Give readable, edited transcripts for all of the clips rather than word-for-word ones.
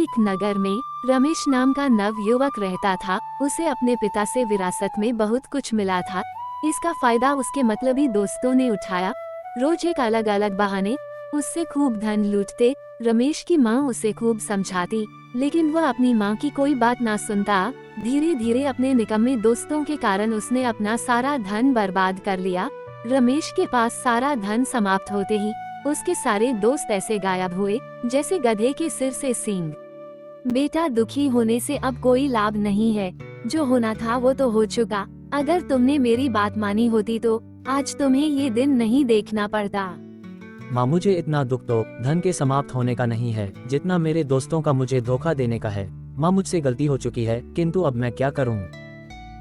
एक नगर में रमेश नाम का नव युवक रहता था। उसे अपने पिता से विरासत में बहुत कुछ मिला था। इसका फायदा उसके मतलबी दोस्तों ने उठाया। रोज एक अलग अलग बहाने उससे खूब धन लूटते। रमेश की माँ उसे खूब समझाती, लेकिन वह अपनी माँ की कोई बात ना सुनता। धीरे धीरे अपने निकम्मे दोस्तों के कारण उसने अपना सारा धन बर्बाद कर लिया। रमेश के पास सारा धन समाप्त होते ही उसके सारे दोस्त ऐसे गायब हुए जैसे गधे के सिर से सींग। बेटा, दुखी होने से अब कोई लाभ नहीं है। जो होना था वो तो हो चुका। अगर तुमने मेरी बात मानी होती तो आज तुम्हें ये दिन नहीं देखना पड़ता। माँ, मुझे इतना दुख तो धन के समाप्त होने का नहीं है जितना मेरे दोस्तों का मुझे धोखा देने का है। माँ, मुझसे गलती हो चुकी है, किंतु अब मैं क्या करूँ?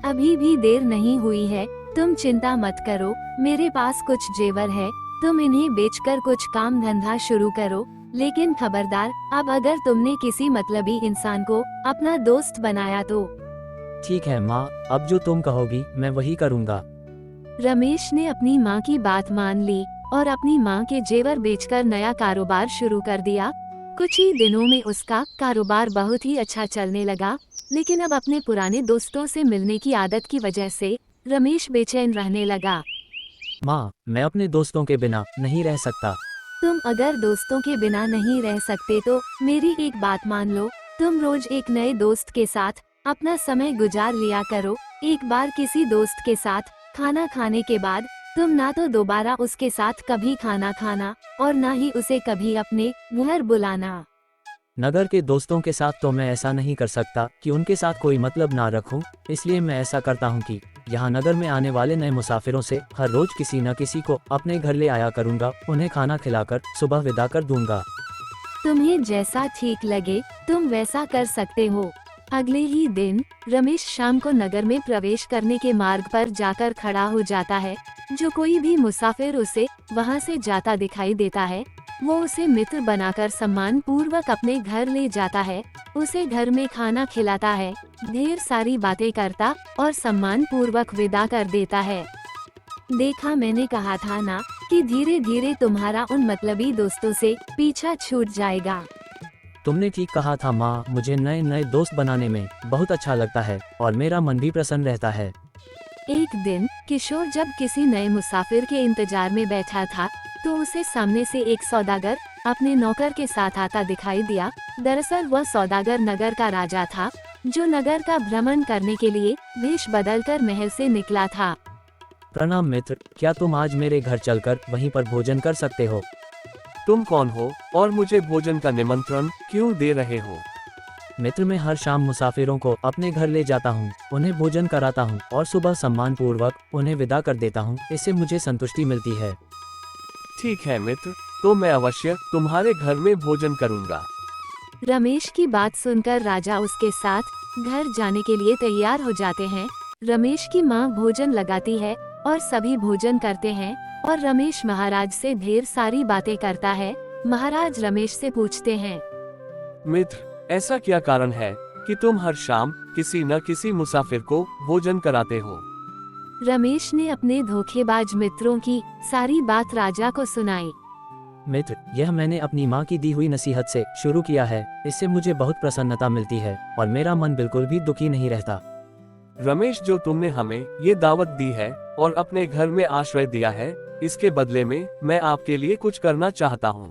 अभी भी देर नहीं हुई है, तुम चिंता मत करो। मेरे पास कुछ जेवर है, तुम इन्हें बेचकर कुछ काम धंधा शुरू करो। लेकिन खबरदार, अब अगर तुमने किसी मतलबी इंसान को अपना दोस्त बनाया तो। ठीक है माँ, अब जो तुम कहोगी मैं वही करूँगा। रमेश ने अपनी माँ की बात मान ली और अपनी माँ के जेवर बेचकर नया कारोबार शुरू कर दिया। कुछ ही दिनों में उसका कारोबार बहुत ही अच्छा चलने लगा, लेकिन अब अपने पुराने दोस्तों से मिलने की आदत की वजह से रमेश बेचैन रहने लगा। माँ, मैं अपने दोस्तों के बिना नहीं रह सकता। तुम अगर दोस्तों के बिना नहीं रह सकते तो मेरी एक बात मान लो। तुम रोज एक नए दोस्त के साथ अपना समय गुजार लिया करो। एक बार किसी दोस्त के साथ खाना खाने के बाद तुम ना तो दोबारा उसके साथ कभी खाना खाना और ना ही उसे कभी अपने घर बुलाना। नगर के दोस्तों के साथ तो मैं ऐसा नहीं कर सकता कि उनके साथ कोई मतलब ना रखूं। इसलिए मैं ऐसा करता हूं कि यहाँ नगर में आने वाले नए मुसाफिरों से हर रोज किसी न किसी को अपने घर ले आया करूंगा। उन्हें खाना खिलाकर सुबह विदा कर दूंगा। तुम्हें जैसा ठीक लगे तुम वैसा कर सकते हो। अगले ही दिन रमेश शाम को नगर में प्रवेश करने के मार्ग पर जाकर खड़ा हो जाता है। जो कोई भी मुसाफिर उसे वहां से जाता दिखाई देता है, वो उसे मित्र बनाकर सम्मान पूर्वक अपने घर ले जाता है। उसे घर में खाना खिलाता है, ढेर सारी बातें करता और सम्मान पूर्वक विदा कर देता है। देखा, मैंने कहा था ना कि धीरे धीरे तुम्हारा उन मतलबी दोस्तों से पीछा छूट जाएगा। तुमने ठीक कहा था माँ, मुझे नए नए दोस्त बनाने में बहुत अच्छा लगता है और मेरा मन भी प्रसन्न रहता है। एक दिन किशोर जब किसी नए मुसाफिर के इंतजार में बैठा था तो उसे सामने से एक सौदागर अपने नौकर के साथ आता दिखाई दिया। दरअसल वह सौदागर नगर का राजा था, जो नगर का भ्रमण करने के लिए वेश बदलकर महल से निकला था। प्रणाम मित्र, क्या तुम आज मेरे घर चलकर वहीं पर भोजन कर सकते हो? तुम कौन हो और मुझे भोजन का निमंत्रण क्यों दे रहे हो? मित्र, मैं हर शाम मुसाफिरों को अपने घर ले जाता हूँ, उन्हें भोजन कराता हूँ और सुबह सम्मान पूर्वक उन्हें विदा कर देता हूँ। इससे मुझे संतुष्टि मिलती है। ठीक है मित्र, तो मैं अवश्य तुम्हारे घर में भोजन करूंगा। रमेश की बात सुनकर राजा उसके साथ घर जाने के लिए तैयार हो जाते हैं। रमेश की माँ भोजन लगाती है और सभी भोजन करते हैं और रमेश महाराज से ढेर सारी बातें करता है। महाराज रमेश से पूछते हैं, मित्र, ऐसा क्या कारण है कि तुम हर शाम किसी न किसी मुसाफिर को भोजन कराते हो? रमेश ने अपने धोखेबाज मित्रों की सारी बात राजा को सुनाई। मित्र, यह मैंने अपनी माँ की दी हुई नसीहत से शुरू किया है। इससे मुझे बहुत प्रसन्नता मिलती है और मेरा मन बिल्कुल भी दुखी नहीं रहता। रमेश, जो तुमने हमें ये दावत दी है और अपने घर में आश्रय दिया है, इसके बदले में मैं आपके लिए कुछ करना चाहता हूँ।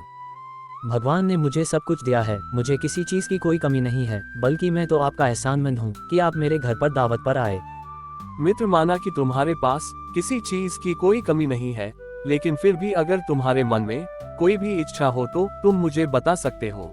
भगवान ने मुझे सब कुछ दिया है, मुझे किसी चीज की कोई कमी नहीं है, बल्कि मैं तो आपका एहसानमंद हूँ कि आप मेरे घर पर दावत पर आए। मित्र, माना कि तुम्हारे पास किसी चीज की कोई कमी नहीं है, लेकिन फिर भी अगर तुम्हारे मन में कोई भी इच्छा हो तो तुम मुझे बता सकते हो।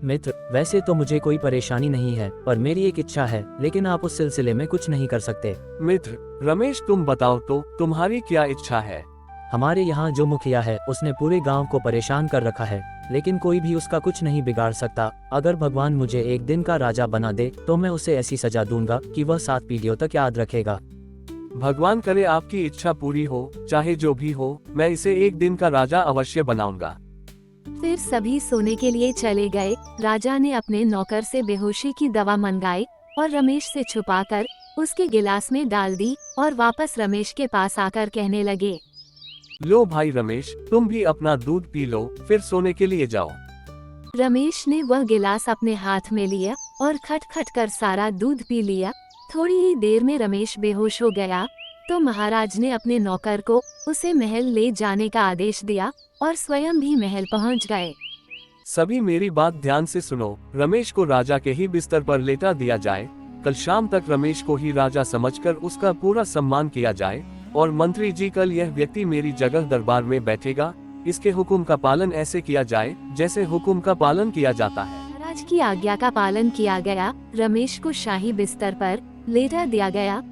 मित्र, वैसे तो मुझे कोई परेशानी नहीं है, पर मेरी एक इच्छा है, लेकिन आप उस सिलसिले में कुछ नहीं कर सकते। मित्र रमेश, तुम बताओ तो तुम्हारी क्या इच्छा है? हमारे यहाँ जो मुखिया है उसने पूरे गांव को परेशान कर रखा है, लेकिन कोई भी उसका कुछ नहीं बिगाड़ सकता। अगर भगवान मुझे एक दिन का राजा बना दे तो मैं उसे ऐसी सजा दूंगा कि वह 7 पीढ़ियों तक याद रखेगा। भगवान करे आपकी इच्छा पूरी हो, चाहे जो भी हो, मैं इसे एक दिन का राजा अवश्य बनाऊंगा। फिर सभी सोने के लिए चले गए। राजा ने अपने नौकर से बेहोशी की दवा मंगाई और रमेश से छुपाकर उसके गिलास में डाल दी और वापस रमेश के पास आकर कहने लगे, लो भाई रमेश, तुम भी अपना दूध पी लो, फिर सोने के लिए जाओ। रमेश ने वह गिलास अपने हाथ में लिया और खट कर सारा दूध पी लिया। थोड़ी ही देर में रमेश बेहोश हो गया तो महाराज ने अपने नौकर को उसे महल ले जाने का आदेश दिया और स्वयं भी महल पहुंच गए। सभी मेरी बात ध्यान से सुनो। रमेश को राजा के ही बिस्तर पर लेटा दिया जाए। कल शाम तक रमेश को ही राजा समझकर उसका पूरा सम्मान किया जाए। और मंत्री जी, कल यह व्यक्ति मेरी जगह दरबार में बैठेगा। इसके हुक्म का पालन ऐसे किया जाए जैसे हुक्म का पालन किया जाता है। महाराज की आज्ञा का पालन किया गया। रमेश को शाही बिस्तर पर लेटा दिया गया।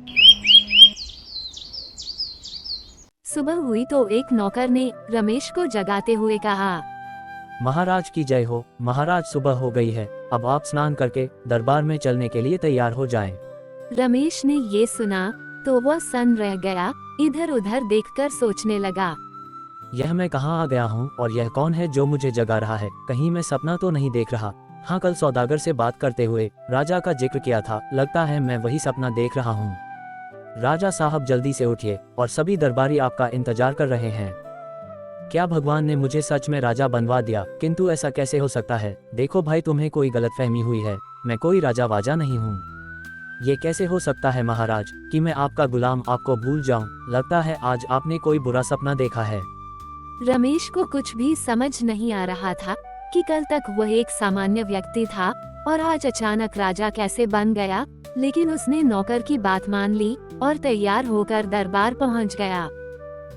सुबह हुई तो एक नौकर ने रमेश को जगाते हुए कहा, महाराज की जय हो। महाराज, सुबह हो गई है, अब आप स्नान करके दरबार में चलने के लिए तैयार हो जाएं। रमेश ने ये सुना तो वह सन्न रह गया। इधर उधर देखकर सोचने लगा, यह मैं कहाँ आ गया हूँ और यह कौन है जो मुझे जगा रहा है? कहीं मैं सपना तो नहीं देख रहा? हाँ, कल सौदागर से बात करते हुए राजा का जिक्र किया था, लगता है मैं वही सपना देख रहा हूँ। राजा साहब, जल्दी से उठिए और सभी दरबारी आपका इंतजार कर रहे हैं। क्या भगवान ने मुझे सच में राजा बनवा दिया? किंतु ऐसा कैसे हो सकता है? देखो भाई, तुम्हें कोई गलतफहमी हुई है, मैं कोई राजा वाजा नहीं हूँ। ये कैसे हो सकता है महाराज कि मैं आपका गुलाम आपको भूल जाऊं? लगता है आज आपने कोई बुरा सपना देखा है। रमेश को कुछ भी समझ नहीं आ रहा था कि कल तक वह एक सामान्य व्यक्ति था और आज अचानक राजा कैसे बन गया। लेकिन उसने नौकर की बात मान ली और तैयार होकर दरबार पहुंच गया।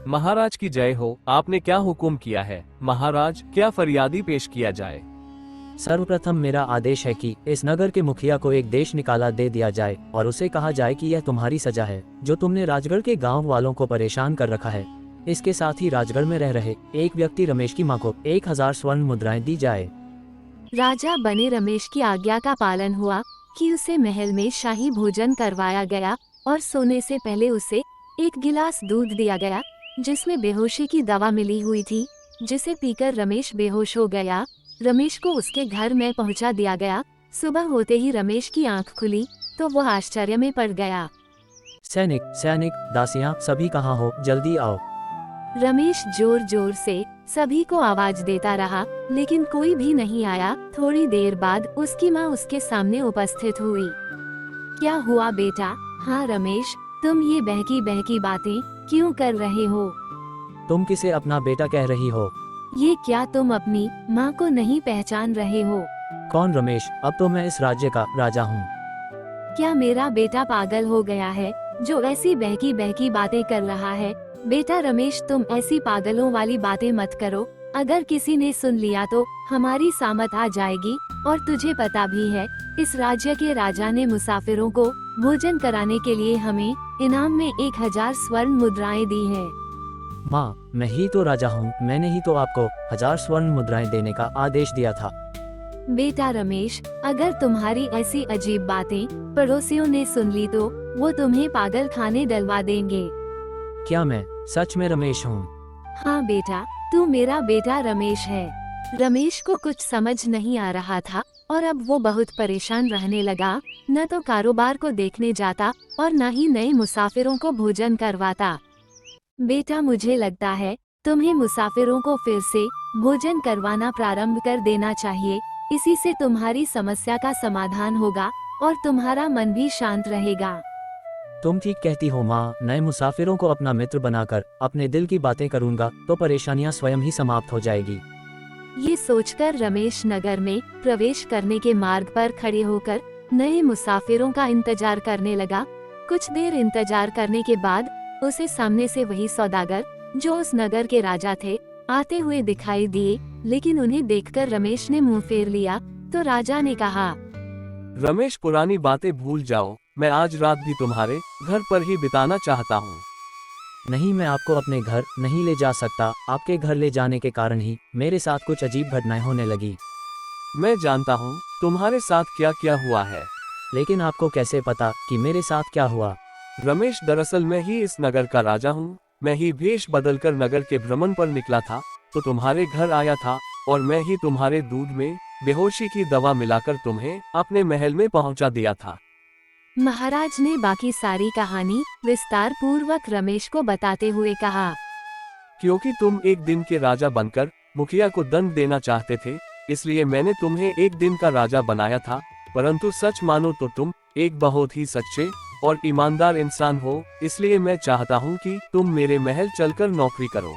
महाराज की जय हो। आपने क्या हुक्म किया है? महाराज, क्या फरियादी पेश किया जाए? सर्वप्रथम मेरा आदेश है कि इस नगर के मुखिया को एक देश निकाला दे दिया जाए और उसे कहा जाए कि यह तुम्हारी सजा है जो तुमने राजगढ़ के गांव वालों को परेशान कर रखा है। इसके साथ ही राजगढ़ में रह रहे एक व्यक्ति रमेश की मां को 1000 स्वर्ण मुद्राएं दी जाए। राजा बने रमेश की आज्ञा का पालन हुआ कि उसे महल में शाही भोजन करवाया गया और सोने से पहले उसे एक गिलास दूध दिया गया जिसमें बेहोशी की दवा मिली हुई थी, जिसे पीकर रमेश बेहोश हो गया। रमेश को उसके घर में पहुंचा दिया गया। सुबह होते ही रमेश की आंख खुली तो वह आश्चर्य में पड़ गया। सैनिक, दासियां, सभी कहाँ हो? जल्दी आओ। रमेश जोर जोर से सभी को आवाज देता रहा लेकिन कोई भी नहीं आया। थोड़ी देर बाद उसकी माँ उसके सामने उपस्थित हुई। क्या हुआ बेटा? हाँ रमेश, तुम ये बहकी बातें क्यों कर रहे हो? तुम किसे अपना बेटा कह रही हो? ये क्या तुम अपनी माँ को नहीं पहचान रहे हो? कौन रमेश? अब तो मैं इस राज्य का राजा हूँ। क्या मेरा बेटा पागल हो गया है जो ऐसी बहकी बातें कर रहा है? बेटा रमेश, तुम ऐसी पागलों वाली बातें मत करो। अगर किसी ने सुन लिया तो हमारी सामत आ जाएगी। और तुझे पता भी है, इस राज्य के राजा ने मुसाफिरों को भोजन कराने के लिए हमें इनाम में 1000 स्वर्ण मुद्राएं दी हैं। माँ, मैं ही तो राजा हूँ, मैंने ही तो आपको 1000 स्वर्ण मुद्राएं देने का आदेश दिया था। बेटा रमेश, अगर तुम्हारी ऐसी अजीब बातें पड़ोसियों ने सुन ली तो वो तुम्हें पागल खाने डलवा देंगे। क्या मैं सच में रमेश हूँ? हाँ बेटा, तू मेरा बेटा रमेश है। रमेश को कुछ समझ नहीं आ रहा था और अब वो बहुत परेशान रहने लगा। न तो कारोबार को देखने जाता और न ही नए मुसाफिरों को भोजन करवाता। बेटा, मुझे लगता है तुम्हें मुसाफिरों को फिर से भोजन करवाना प्रारंभ कर देना चाहिए। इसी से तुम्हारी समस्या का समाधान होगा और तुम्हारा मन भी शांत रहेगा। तुम ठीक कहती हो माँ, नए मुसाफिरों को अपना मित्र बनाकर अपने दिल की बातें करूँगा तो परेशानियाँ स्वयं ही समाप्त हो जाएगी। ये सोचकर रमेश नगर में प्रवेश करने के मार्ग पर खड़े होकर नए मुसाफिरों का इंतजार करने लगा। कुछ देर इंतजार करने के बाद उसे सामने से वही सौदागर जो उस नगर के राजा थे आते हुए दिखाई दिए। लेकिन उन्हें देखकर रमेश ने मुंह फेर लिया तो राजा ने कहा, रमेश, पुरानी बातें भूल जाओ। मैं आज रात भी तुम्हारे घर पर ही बिताना चाहता हूँ। नहीं, मैं आपको अपने घर नहीं ले जा सकता। आपके घर ले जाने के कारण ही मेरे साथ कुछ अजीब घटनाएं होने लगी। मैं जानता हूँ तुम्हारे साथ क्या क्या हुआ है। लेकिन आपको कैसे पता कि मेरे साथ क्या हुआ? रमेश, दरअसल मैं ही इस नगर का राजा हूँ। मैं ही भेष बदलकर नगर के भ्रमण पर निकला था तो तुम्हारे घर आया था और मैं ही तुम्हारे दूध में बेहोशी की दवा मिलाकर तुम्हें अपने महल में पहुँचा दिया था। महाराज ने बाकी सारी कहानी विस्तार पूर्वक रमेश को बताते हुए कहा, क्योंकि तुम एक दिन के राजा बनकर मुखिया को दंड देना चाहते थे, इसलिए मैंने तुम्हें एक दिन का राजा बनाया था, परंतु सच मानो तो तुम एक बहुत ही सच्चे और ईमानदार इंसान हो, इसलिए मैं चाहता हूँ कि तुम मेरे महल चलकर नौकरी करो।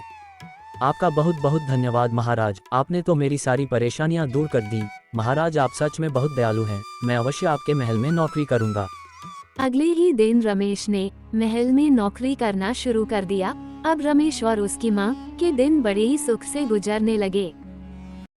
आपका बहुत बहुत धन्यवाद महाराज, आपने तो मेरी सारी परेशानियां दूर कर दी। महाराज आप सच में बहुत दयालु हैं, मैं अवश्य आपके महल में नौकरी करूंगा। अगले ही दिन रमेश ने महल में नौकरी करना शुरू कर दिया। अब रमेश और उसकी माँ के दिन बड़े ही सुख से गुजरने लगे।